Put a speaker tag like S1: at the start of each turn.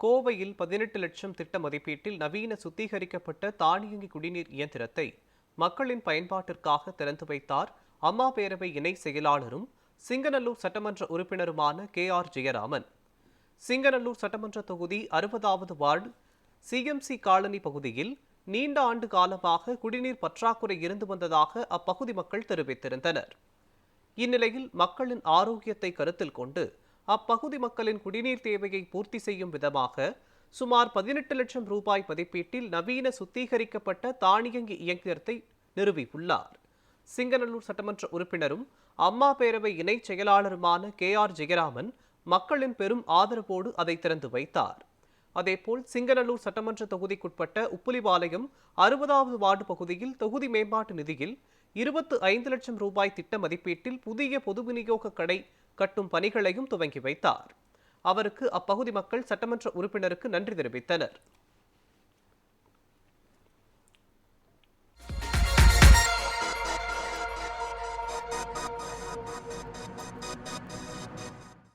S1: கோவையில் 18 லட்சம் திட்ட மதிப்பீட்டில் நவீன சுத்திகரிக்கப்பட்ட தானியங்கி குடிநீர் இயந்திரத்தை மக்களின் பயன்பாட்டிற்காக திறந்து வைத்தார் அம்மா பேரவை இணை செயலாளரும் சிங்கநல்லூர் சட்டமன்ற உறுப்பினருமான KR ஜெயராமன். சிங்கநல்லூர் சட்டமன்ற தொகுதி 60வது வார்டு CMC காலனி பகுதியில் நீண்ட ஆண்டு காலமாக குடிநீர் பற்றாக்குறை இருந்து வந்ததாக அப்பகுதி மக்கள் தெரிவித்திருந்தனர். இந்நிலையில் மக்களின் ஆரோக்கியத்தை கருத்தில் கொண்டு அப்பகுதி மக்களின் குடிநீர் தேவையை பூர்த்தி செய்யும் விதமாக சுமார் 18 லட்சம் ரூபாய் மதிப்பீட்டில் நவீன சுத்திகரிக்கப்பட்ட தானியங்கி இயந்திரத்தை நிறுவியுள்ளார். சிங்கநல்லூர் சட்டமன்ற உறுப்பினரும் அம்மா பேரவை இணை செயலாளருமான KR ஜெயராமன் மக்களின் பெரும் ஆதரவோடு அதை திறந்து வைத்தார். அதேபோல் சிங்கநல்லூர் சட்டமன்ற தொகுதிக்குட்பட்ட உப்புலிபாளையம் 60வது வார்டு பகுதியில் தொகுதி மேம்பாட்டு நிதியில் 25 லட்சம் ரூபாய் திட்ட மதிப்பீட்டில் புதிய பொது விநியோக கடை கட்டும் பணிகளையும் துவங்கி வைத்தார். அவருக்கு அப்பகுதி மக்கள் சட்டமன்ற உறுப்பினருக்கு நன்றி தெரிவித்தனர்.